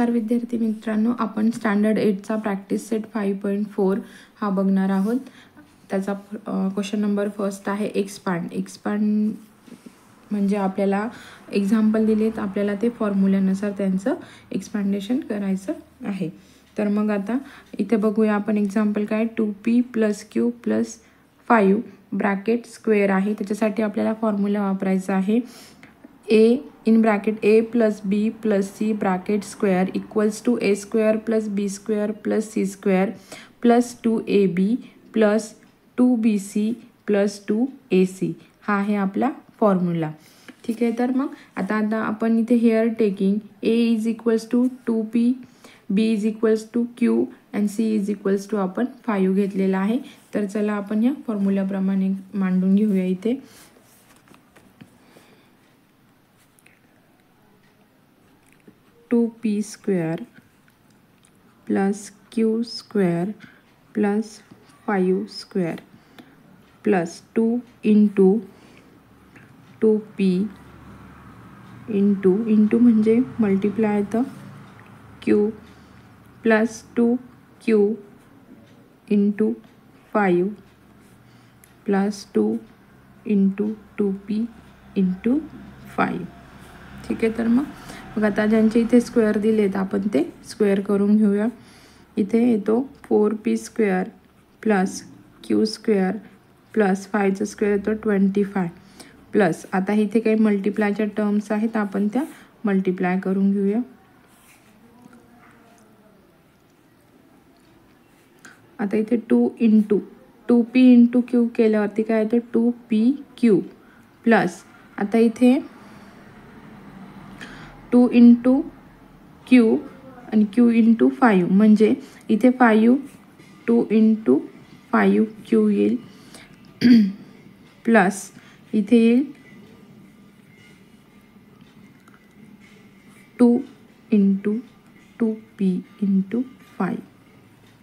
नमस्कार विद्यार्थी मित्रांनो, आपण स्टँडर्ड 8चा प्रॅक्टिस सेट 5.4 हा बघणार आहोत। त्याचा क्वेश्चन नंबर फर्स्ट आहे एक्सपांड म्हणजे आपल्याला एक्झाम्पल दिलेत, आपल्याला ते फॉर्म्युल्यानुसार त्यांचं एक्सपांडेशन करायचं आहे। तर मग आता इथे बघूया आपण एक्झाम्पल काय, 2p + q + 5 ब्रॅकेट स्क्वेअर आहे। त्याच्यासाठी आपल्याला फॉर्म्युला वापरायचा आहे a in bracket a plus b plus c bracket square equals to a square plus b square plus c square plus 2ab plus 2bc plus 2ac हा आहे आपला formula. ठीक आहे, तर मग आता आपण इथे hair taking a is equals to 2p, b is equals to q and c is equals to आपण 5 घेतलेला आहे। तर चला आपण या फॉर्म्युल्याप्रमाणे मांडून घेऊया। इथे 2p square plus q square plus 5 square plus 2 into 2p into म्हणजे multiply the q plus 2q into 5 plus 2 into 2p into 5। ठीक आहे, तर मग आता ज्यांचे इथे स्क्वेअर दिलेत आपण ते स्क्वेअर करून घेऊया। इथे येतो 4p square plus q square plus 5चा स्क्वेअर येतो 25 प्लस आता इथे काही मल्टिप्लायच्या टर्म्स आहेत, आपण त्या मल्टिप्लाय करून घेऊया। आता इथे 2p इंटू q केल्यावरती काय येतं 2pq प्लस आता इथे 2 इंटू q आणि q इंटू 5 म्हणजे इथे 5 2 इंटू 5q येईल प्लस इथे येईल 2 इंटू 2p इंटू 5।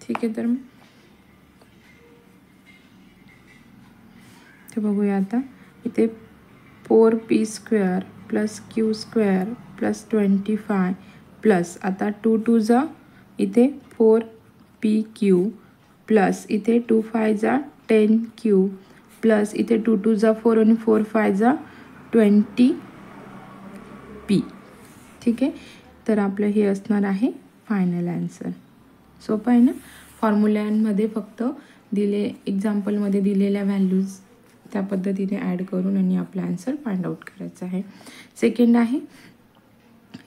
ठीक आहे, तर ते बघूया। आता इथे 4p square plus q square plus 25 plus आता 2 2 जा इथे 4pq प्लस इथे 2 5 जा 10q प्लस इथे 2 2 जा 4 आणि 4 5 जा 20p। ठीक आहे, तर आपलं हे असणार आहे फायनल आन्सर। सोपं आहे ना। फॉर्म्युल्यांमध्ये फक्त एक्झाम्पलमध्ये दिलेल्या व्हॅल्यूज त्या पद्धतीने ॲड करून आणि आपला आन्सर फाइंड आउट करायचा आहे। सेकंड आहे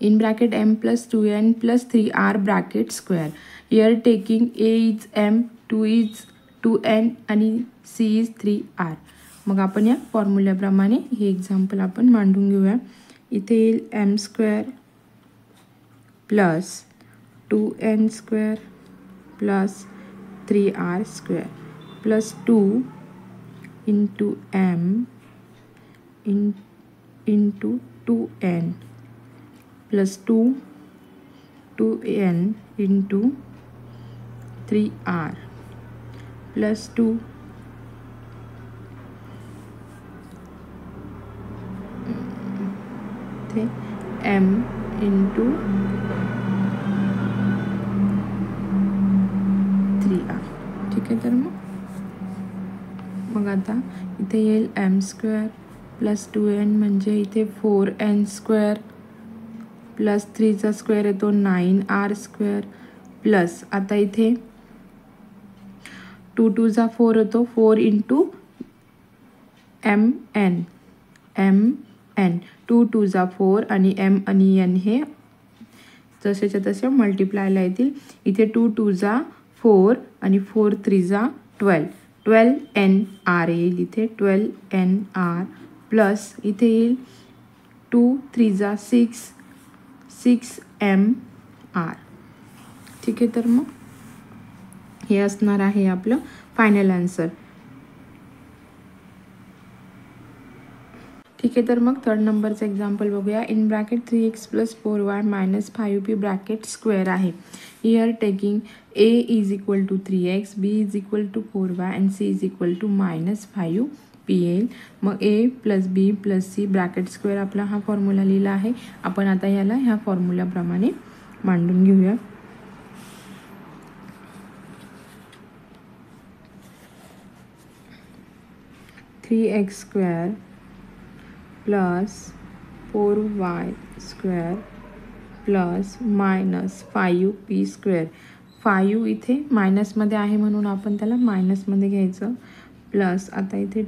in bracket m plus 2n plus 3r bracket square, here taking a is m, 2 is 2n आणि c is 3r। मग आपण या फॉर्म्युल्याप्रमाणे हे एक्झाम्पल आपण मांडून घेऊया। इथे येईल m square plus 2n square plus 3r square plus 2 into m into 2n plus 2n into 3r plus 2 m into 3r। ठीक आहे, तर मग आता इथे येईल m स्क्वेअर प्लस 2n म्हणजे इथे 4n स्क्वेअर प्लस 3चा स्क्वेअर येतो 9r स्क्वेअर प्लस आता इथे 2 2 जा 4 येतो 4 इंटू mn 2 2 जा 4 आणि m आणि n हे जसेच्या तसे मल्टिप्लायला येतील। इथे 2 2 जा 4 आणि 4 3 जा 12nr येईल इथे 12nr प्लस इथे येईल 2 3 जा 6mr। ठीक आहे, तर मग हे असणार आहे आपलं फायनल आन्सर। ठीक आहे, तर मग थर्ड नंबरचं एक्झाम्पल बघूया। In bracket 3x + 4y - 5p bracket square आहे। Here taking a is equal to 3x, b is equal to 4y and c is equal to -5p येईल। मग a + b + c bracket square आपला हा formula लिहिला आहे। आपण आता याला ह्या फॉर्म्युल्याप्रमाणे मांडून घेऊया. Three x square plus 4y square plus minus 5p square. 5 इथे मायनसमध्ये आहे म्हणून आपण त्याला मायनसमध्ये घ्यायचं. प्लस आता इथे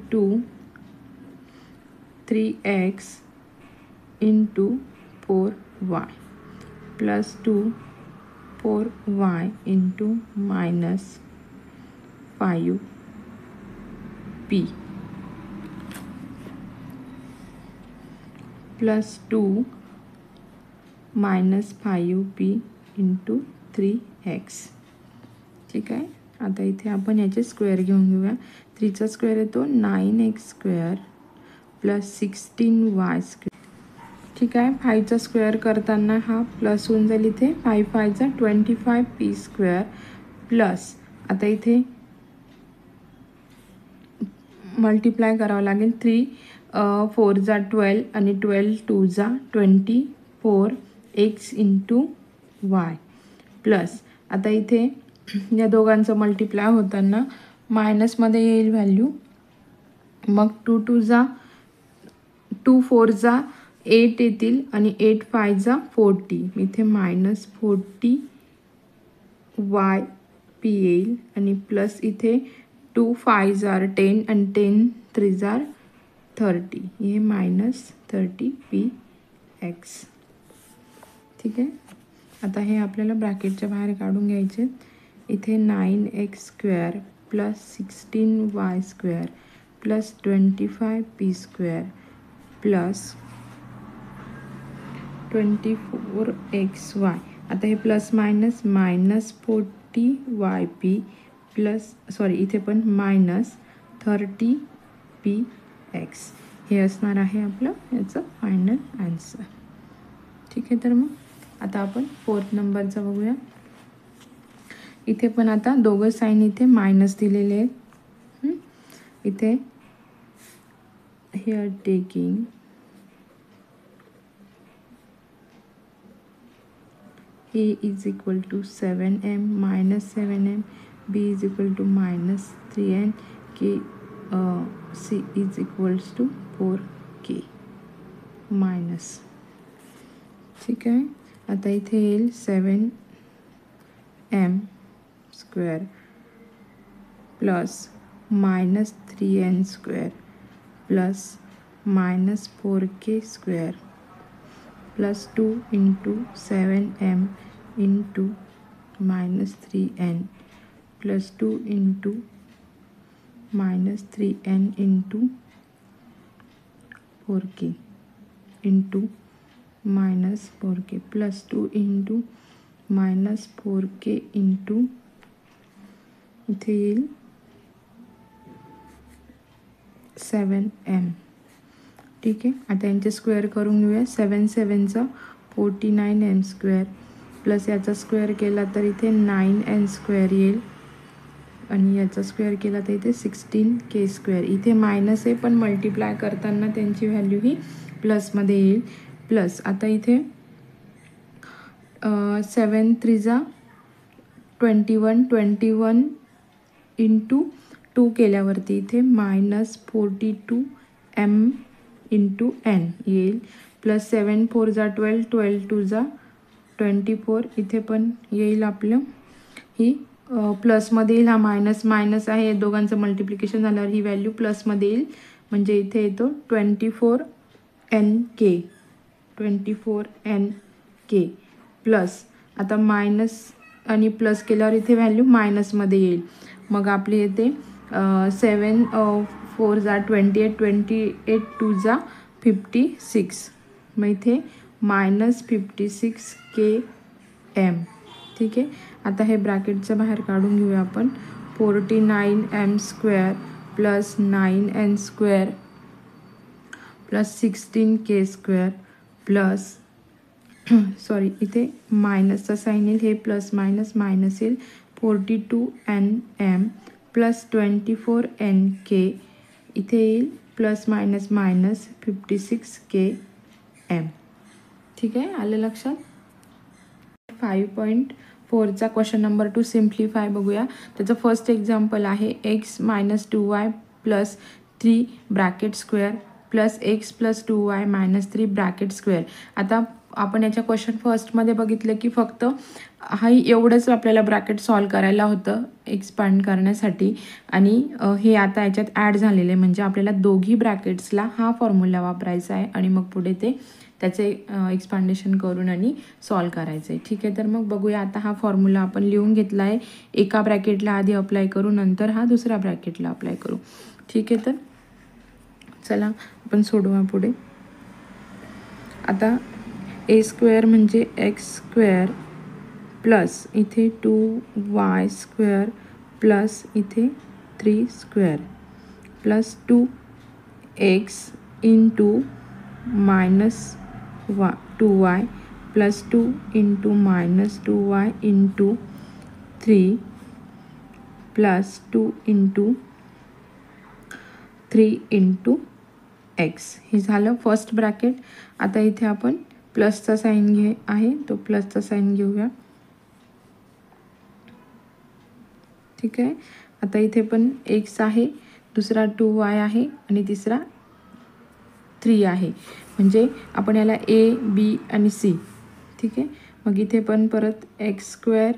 3x into 4y plus 4y into minus 5p plus 2 minus 5p into 3x. ठीक आहे. आता इथे आपण याचे स्क्वेअर घेऊन घेऊया. 3चा स्क्वेअर येतो 9x square plus 16y square. ठीक आहे. 5चा स्क्वेअर करताना हा प्लस होऊन जाईल इथे. 5 5 25p स्क्वेअर प्लस आता इथे मल्टिप्लाय करावं लागेल. 3 4 12 आणि 12 2 24x इंटू y प्लस आता इथे या दोघांचं मल्टिप्लाय होताना मायनसमध्ये येईल व्हॅल्यू. मग 2 4 8 येतील आणि 8 5 40. इथे मायनस 40y p येईल आणि प्लस इथे 2 5 10 आणि 10 3 30. हे मायनस 30px. ठीक आहे. आता हे आपल्याला ब्रॅकेटच्या बाहेर काढून घ्यायचे. इथे 9x square plus 16y square plus 25p square plus 24xy. आता हे plus minus minus 40yp plus इथे पण मायनस 30px. हे असणार आहे आपलं याचं फायनल आन्सर. ठीक आहे. तर मग आता आपण 4th नंबरचा बघूया. इथे पण आता दोघं साईन इथे मायनस दिलेले आहेत. इथे here taking a is equal to 7m minus 7m, b is equal to minus 3n, k c is equals to 4k minus. ठीक आहे. आता इथे येईल 7m square plus minus 3n square plus minus 4k square plus 2 into 7m into minus 3n plus 2 into minus 3n into 4k into minus 4k plus 2 into minus 4k into इथे येईल 7m. ठीक आहे. आता यांचे square करून घेऊया. 7 7 49m square plus याचा square केला तर इथे 9n स्क्वेअर येईल आणि याचा स्क्वेअर केला तर इथे 16k स्क्वेअर. इथे मायनस आहे पण मल्टिप्लाय करताना त्यांची व्हॅल्यू ही प्लसमध्ये येईल. प्लस आता इथे 7 3 21 इंटू 2 केल्यावरती इथे मायनस 42m इंटू n येईल प्लस 7 4 12 12 2 24. इथे पण येईल आपलं ही प्लसमध्ये येईल. हा मायनस मायनस आहे. दोघांचं मल्टिप्लिकेशन झाल्यावर ही व्हॅल्यू प्लसमध्ये येईल म्हणजे इथे येतो 24nk प्लस आता मायनस आणि प्लस केल्यावर इथे व्हॅल्यू मायनसमध्ये येईल. मग आपली येते 7 4 28 28 2 56. मग इथे मायनस 56km. ठीक आहे. आता हे ब्रॅकेटच्या बाहेर काढून घेऊया आपण. 49m square plus 9n square plus 16k square plus इथे मायनसचा साईन येईल. हे प्लस मायनस मायनस येईल. 42nm प्लस 24nk इथे येईल प्लस मायनस मायनस 56km. ठीक आहे. आलं लक्षात. 5.4चा क्वेश्चन नंबर 2 सिम्प्लिफाय बघूया. त्याचं फर्स्ट एक्झाम्पल आहे x - 2y + 3 bracket square plus x + 2y - 3 bracket square. आता आपण याच्या क्वेश्चन फर्स्टमध्ये बघितलं की फक्त एवढंच आपल्याला ब्रॅकेट सॉल्व करायला होतं एक्सपांड करण्यासाठी, आणि हे आता याच्यात ॲड झालेलं आहे. म्हणजे आपल्याला दोघी ब्रॅकेट्सला हा फॉर्म्युला वापरायचा आहे आणि मग पुढे ते त्याचे एक्सपांडेशन करून आणि सॉल्व करायचं आहे. ठीक आहे, तर मग बघूया. आता हा फॉर्म्युला आपण लिहून घेतला आहे. एका ब्रॅकेटला आधी अप्लाय करू, नंतर हा दुसऱ्या ब्रॅकेटला अप्लाय करू. ठीक आहे, तर चला आपण सोडवा पुढे. आता a² म्हणजे x² प्लस इथे 2y² प्लस इथे 3² plus 2x into -2y plus 2 into -2y into 3 plus 2 into 3 into x. हे झालं फर्स्ट ब्रॅकेट. आता इथे आपण प्लसचा साईन आहे, तो प्लसचा साईन घेऊया. ठीक आहे, आता इथे पण x आहे, दुसरा 2y आहे आणि तिसरा 3 आहे. म्हणजे आपण याला a, b आणि c. ठीक आहे, मग इथे पण परत x²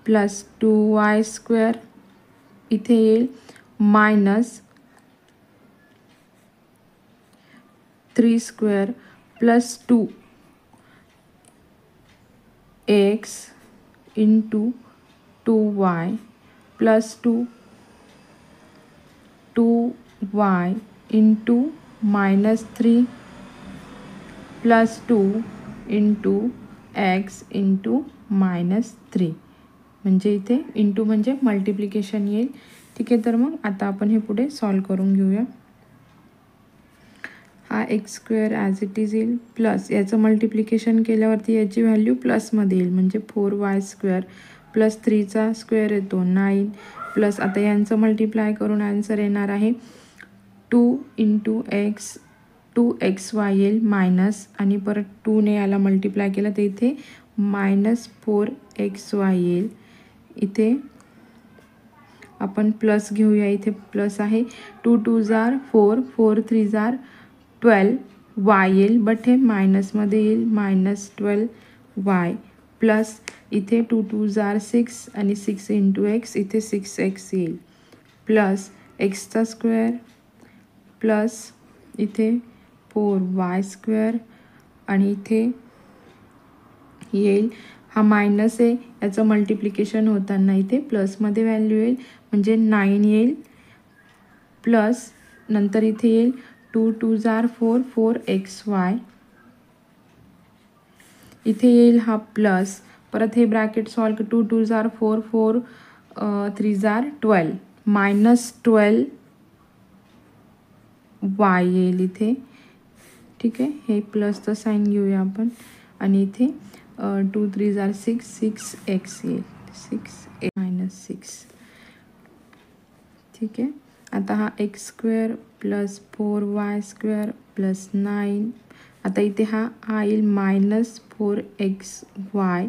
प्लस 2y² इथे येईल minus 3² plus 2x into 2y plus 2y into -3 plus 2 into x into -3. म्हणजे इथे इंटू म्हणजे मल्टिप्लिकेशन येईल. ठीक आहे, तर मग आता आपण हे पुढे सॉल्व करून घेऊया. हा x² ॲज इट इज येईल प्लस याचं मल्टिप्लिकेशन केल्यावरती याची व्हॅल्यू प्लसमध्ये येईल. म्हणजे 4y² प्लस 3चा स्क्वेअर येतो 9 प्लस आता यांचं मल्टिप्लाय करून आन्सर येणार आहे 2 इंटू x 2xy येईल मायनस आणि परत 2ने याला मल्टिप्लाय केलं तर इथे -4xy येईल. इथे आपण प्लस घेऊया, इथे प्लस आहे 2 2 जार 4 4 3 जार 12 y येईल, बट हे मायनसमध्ये येईल -12y प्लस इथे 2 2 जार 6 आणि 6 इंटू x इथे 6x येईल प्लस एक्सचा स्क्वेअर प्लस इथे 4y² आणि इथे येईल हा मायनस आहे, याचं मल्टिप्लिकेशन होताना इथे प्लसमध्ये व्हॅल्यू येईल म्हणजे 9 येईल प्लस नंतर इथे येईल 2 2 जार 4 4xy इथे येईल हा प्लस परत हे ब्रॅकेट सॉल्व 2 2 जार 4 4 3 जार 12 -12y येईल इथे. ठीक आहे, हे प्लसचं साईन घेऊया आपण आणि इथे 2 3 जार 6 6x येईल 6 -6. ठीक आहे, आता हा x² प्लस 4y² प्लस 9 आता इथे हा येईल -4xy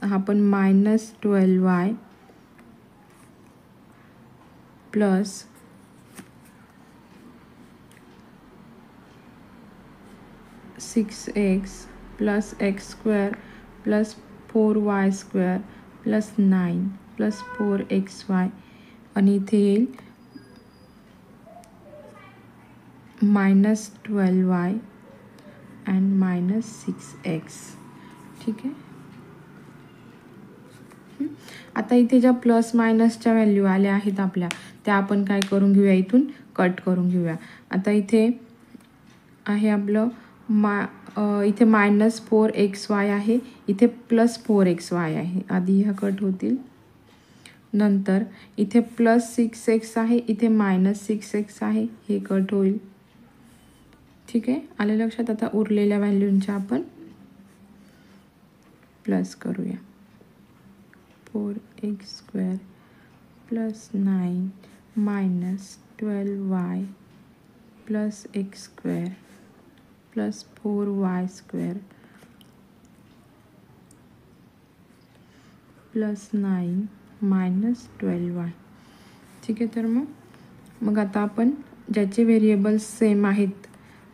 हा पण -12y plus 6x plus x² plus 4y² plus 9 plus 4xy आणि इथे येईल -12y अँड -6x. ठीक आहे, आता इथे ज्या प्लस मायनसच्या व्हॅल्यू आल्या आहेत आपल्या त्या आपण काय करून घेऊया, इथून कट करून घेऊया. आता इथे आहे आपलं इथे -4xy आहे, इथे +4xy आहे. आधी ह्या कट होतील, नंतर इथे +6x आहे, इथे -6x आहे, हे कट होईल. ठीक आहे, आले लक्षात. आता उरलेल्या व्हॅल्यूंच्या आपण प्लस करूया. 4x² plus 9 -12y plus x² plus 4y² plus 9 minus 12y. ठीक आहे, तर मग आता आपण ज्याचे व्हेरिएबल्स सेम आहेत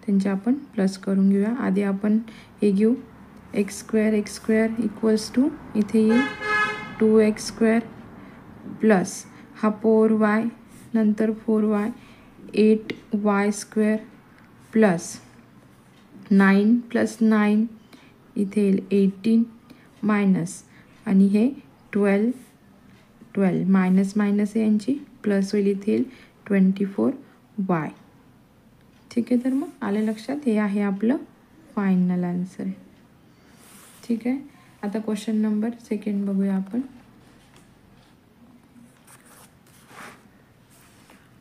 त्यांचे आपण प्लस करून घेऊया. आधी आपण हे घेऊ एक्स स्क्वेअर इक्वल्स टू इथे येईल 2x² प्लस हा 4y नंतर 4y 8y² प्लस 9 प्लस 9 इथे येईल 18 मायनस आणि हे 12 मायनस मायनस यांची प्लस होईल इथे येईल 24y. ठीक आहे, तर मग आलं लक्षात, हे आहे आपलं फायनल आन्सर. ठीक आहे, आता क्वेश्चन नंबर 2 बघूया आपण.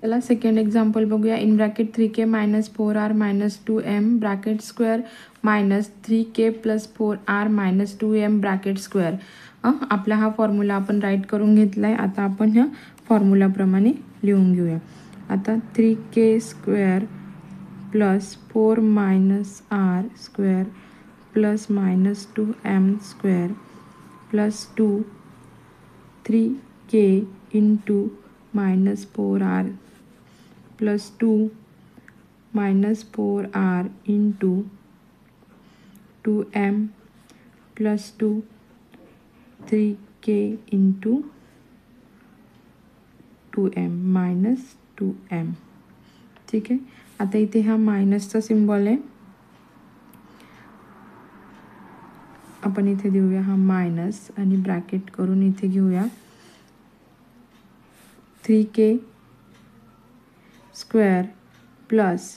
चला सेकंड एक्झाम्पल बघूया. In bracket 3k minus 4r minus 2m bracket square minus 3k plus 4r minus 2m bracket square. आपला हा फॉर्म्युला आपण राईट करून घेतला आहे. आता आपण ह्या फॉर्म्युलाप्रमाणे लिहून घेऊया. आता 3k square plus 4 minus r square plus minus 2m square plus 3k into minus 4r plus 2 minus 4r into 2m plus 2 3k into 2m minus 2m. ठीक आहे, आता इथे हा मायनसचा सिम्बॉल आहे, आपण इथे देऊया हा मायनस आणि ब्रॅकेट करून इथे घेऊया 3k square plus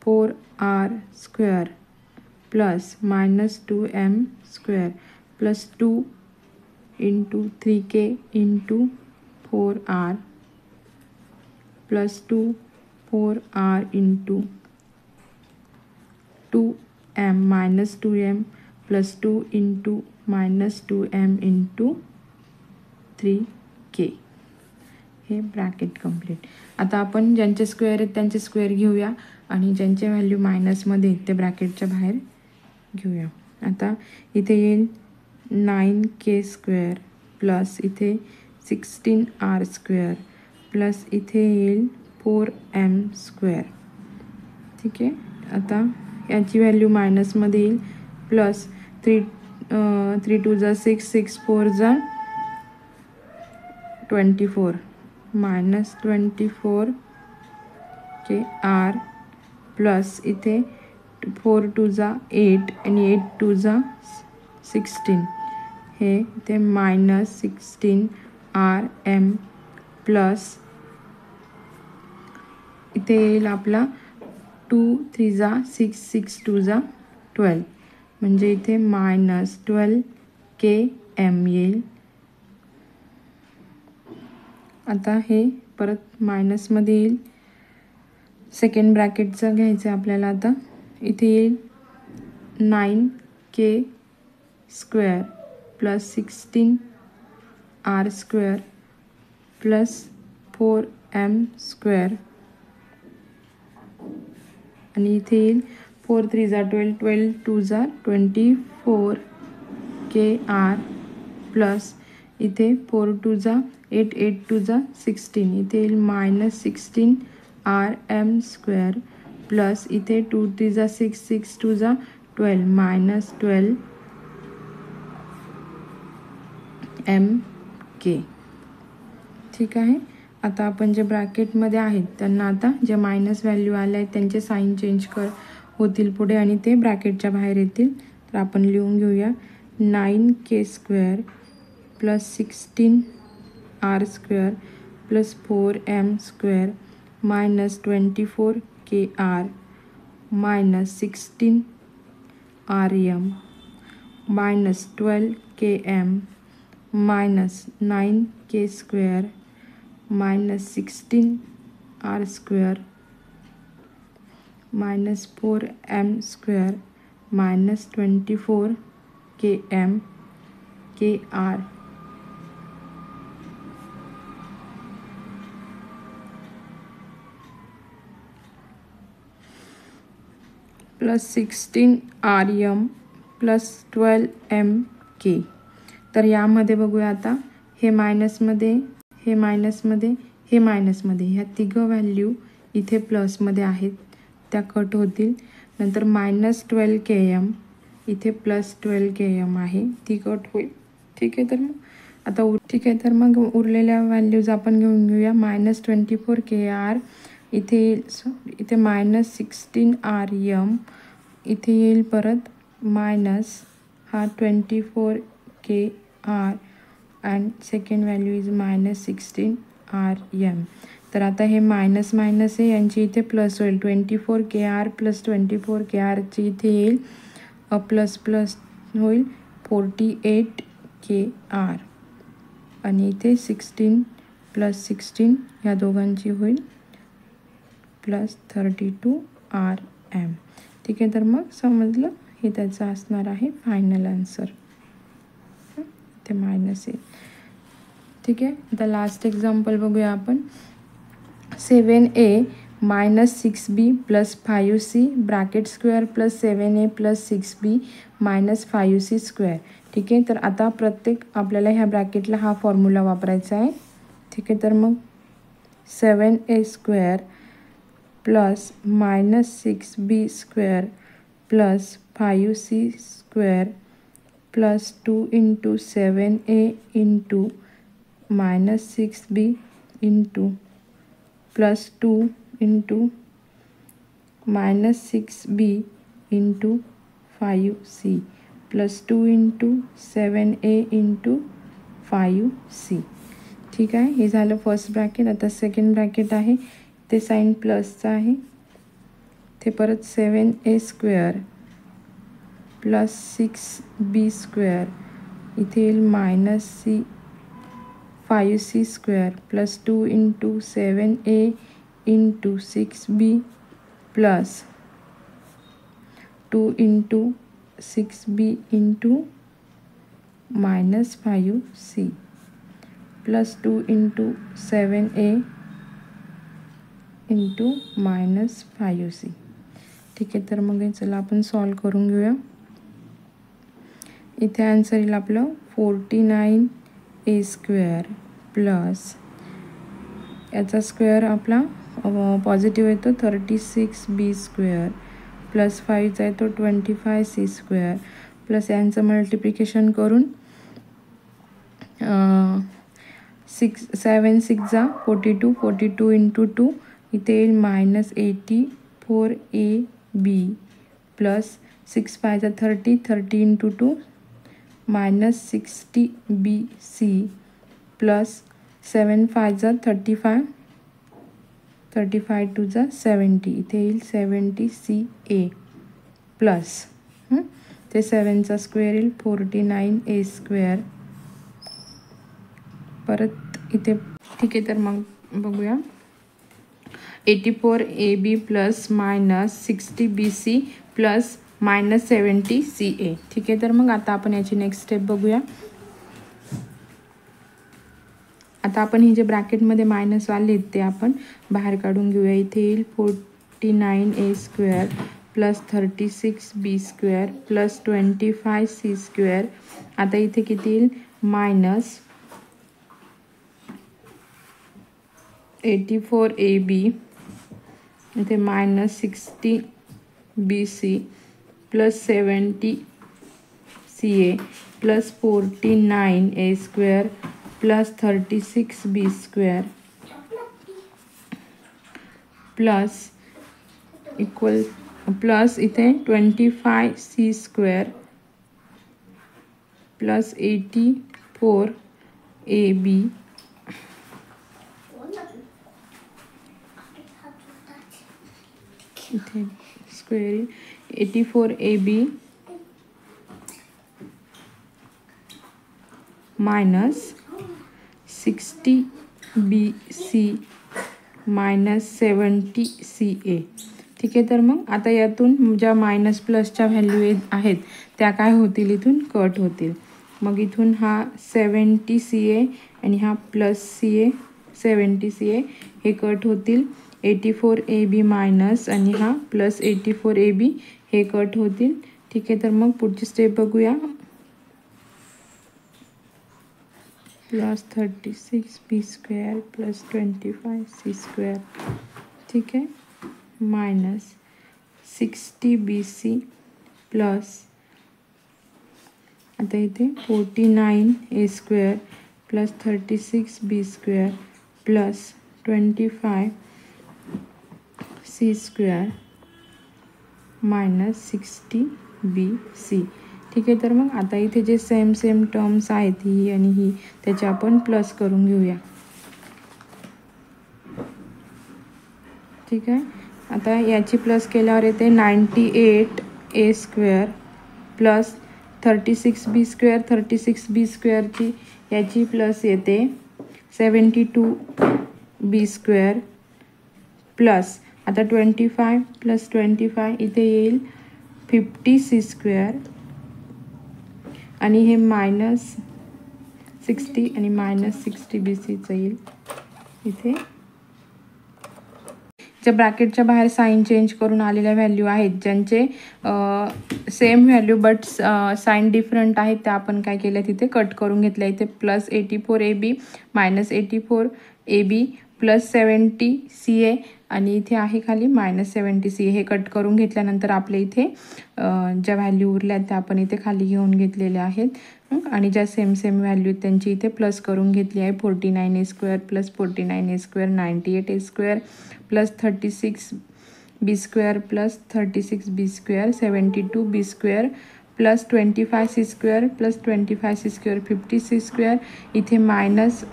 4r square plus minus 2m square plus 2 into 3k into 4r plus 2 4r into 2m minus 2m plus 2 into minus 2m into 3k. हे ब्रॅकेट कंप्लीट. आता आपण ज्यांचे स्क्वेअर आहेत त्यांचे स्क्वेअर घेऊया आणि ज्यांचे व्हॅल्यू मायनसमध्ये आहेत ते ब्रॅकेटच्या बाहेर घेऊया. आता इथे येईल 9k स्क्वेअर प्लस इथे 16r स्क्वेअर प्लस इथे येईल 4m स्क्वेअर. ठीक आहे, आता याची व्हॅल्यू मायनसमध्ये येईल प्लस 3 2 जा 6 6 4 जा 24 मायनस 24 के आर प्लस इथे 4 2 जा 8 आणि 8 2 जा 16 हे इथे मायनस 16 आर एम प्लस इथे येईल आपला 2 3 जा 6 6 2 जा 12 म्हणजे इथे मायनस 12 के एम येईल. आता हे परत मायनसमध्ये येईल. सेकंड ब्रॅकेटचं घ्यायचं आपल्याला. आता इथे येईल 9k square plus 16 R square plus 4m square आणि इथे येईल 4 3 जा 12 12 2 जा 24 के आर प्लस इथे 4 2 जा 8 8 2 जा 16 इथे येईल minus 16 R M square plus इथे 2 3 जा 6 6 2 जा 12 मायनस 12 एम के. ठीक आहे, आता आपण जे ब्रॅकेटमध्ये आहेत त्यांना आता जे मायनस व्हॅल्यू आले आहेत त्यांचे साईन चेंज होतील पुढे आणि ते ब्रॅकेटच्या बाहेर येतील. तर आपण लिहून घेऊया 9k square plus 16 R square plus 4m square minus 24 K R minus 16 R M minus 12 K M minus 9k square minus 16 R square minus 4m square minus 24 K M K R plus 16 R M plus 12 M K. तर यामध्ये बघूया आता हे मायनसमध्ये, हे मायनसमध्ये, हे मायनसमध्ये, ह्या तिघं value इथे प्लसमध्ये आहेत त्या कट होतील. नंतर -12 km इथे +12 km आहे ती कट होईल. ठीक आहे, तर मग आता ठीक आहे, तर मग उरलेल्या व्हॅल्यूज आपण घेऊन घेऊया. -24 kr इथे येईल, इथे -16 rm इथे येईल, परत मायनस हा 24 kr and second value is -16 rm. तर आता हे मायनस मायनस आहे, यांची इथे प्लस होईल. 24 kr + 24 kr ची इथे येईल प्लस प्लस होईल 48 kr आणि इथे 16 + 16 ह्या दोघांची होईल +32 rm. ठीक आहे, तर मग समजलं, हे त्याचं असणार आहे फायनल आन्सर. ते मायनस येईल. ठीक आहे, आता लास्ट एक्झाम्पल बघूया आपण. 7a - 6b + 5c (square) + 7a + 6b - 5c square. ठीक आहे, तर आता प्रत्येक आपल्याला ह्या ब्रॅकेटला हा फॉर्म्युला वापरायचा आहे. ठीक आहे, तर मग 7a square + -6b square + 5c square + 2 × 7a × -6b + 2 × -6b × 5c + 2 × 7a × 5c. ठीक आहे, हे झालं फर्स्ट ब्रॅकेट. आता सेकंड ब्रॅकेट आहे, ते साईन प्लसचं आहे. ते परत 7a स्क्वेअर + 6b स्क्वेअर इथे येईल -5c square + 2 × 7a × 6b + 2 × 6b × -5c + 2 × 7a × -5c. ठीक आहे, तर मग चला आपण सॉल्व करून घेऊया. इथे आन्सर येईल आपलं 49a स्क्वेअर प्लस याचा स्क्वेअर आपला पॉझिटिव्ह येतो 36b स्क्वेअर प्लस 5चा येतो 25c स्क्वेअर प्लस यांचं मल्टिप्लिकेशन करून 7 6 42 42 × 2 इथे येईल -84ab प्लस 6 5 30 30 × 2 -60bc प्लस 7 5 35 35 2 70 इथे येईल 70ca प्लस ते 7चा स्क्वेअर येईल 49a स्क्वेअर. परत इथे ठीक आहे, तर मग बघूया 84ab plus -60bc plus -70ca. ठीक आहे, तर मग आता आपण याची नेक्स्ट स्टेप बघूया. आता आपण हे जे ब्रॅकेटमध्ये मायनस आले ते आपण बाहेर काढून घेऊया. इथे येईल 49a square plus 36b square plus 25c square. आता इथे किती येईल -84ab इथे -60bc plus 70ca plus 49a square plus 36b square plus equal plus इथे 25c स्क्वेअर प्लस 84ab इथे square 84ab minus 60bc minus 70ca. ठीक आहे, तर मग आता यातून ज्या मायनस प्लसच्या व्हॅल्यू आहेत त्या काय होतील, इथून कट होतील. मग इथून हा 70ca आणि हा +ca 70ca हे कट होतील. 84ab मायनस आणि हा प्लस 84ab हे कट होतील. ठीक आहे, तर मग पुढची स्टेप बघूया. प्लस 36b² प्लस 25c², ठीक आहे, मायनस 60bc प्लस आता इथे 49a² plus 36b² plus 25c² minus 60bc, ठीक आहे. तर मग आता इथे जे सेम टर्म्स आहेत ही आणि ही, त्याचे आपण प्लस करून घेऊया, ठीक आहे. आता याची प्लस केल्यावर येते 98a² प्लस 36b², 36b² याची प्लस येते 72b² प्लस आता 25 प्लस 25 इथे येईल 50c² आणि हे मायनस 60 आणि मायनस 60bcचं येईल इथे. ज्या ब्रॅकेटच्या बाहेर साईन चेंज करून आलेल्या व्हॅल्यू आहेत, ज्यांचे same value but sign different आहेत, त्या आपण काय केलं तिथे कट करून घेतल्या. इथे plus 84ab minus 84ab plus 70ca आणि इथे आहे खाली मायनस 70ca. हे कट करून घेतल्यानंतर आपल्या इथे ज्या व्हॅल्यू उरल्या त्या आपण इथे खाली घेऊन घेतलेल्या आहेत आणि ज्या सेम व्हॅल्यू त्यांची इथे प्लस करून घेतली आहे. 49a² plus 49a² 98a² plus 36b² plus 36b² 72b² plus 25c² plus 25c² 50c², इथे मायनस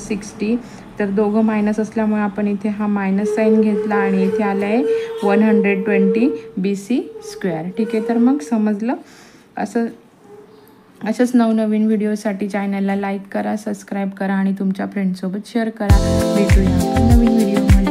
60. तर दोघं मायनस असल्यामुळे आपण इथे हा मायनस साईन घेतला आणि इथे आलं आहे 120bc², ठीक आहे. तर मग समजलं. अशाच नवनवीन व्हिडिओसाठी चॅनलला लाईक करा, सबस्क्राईब करा आणि तुमच्या फ्रेंड्ससोबत शेअर करा. भेटूया नवीन व्हिडिओमध्ये.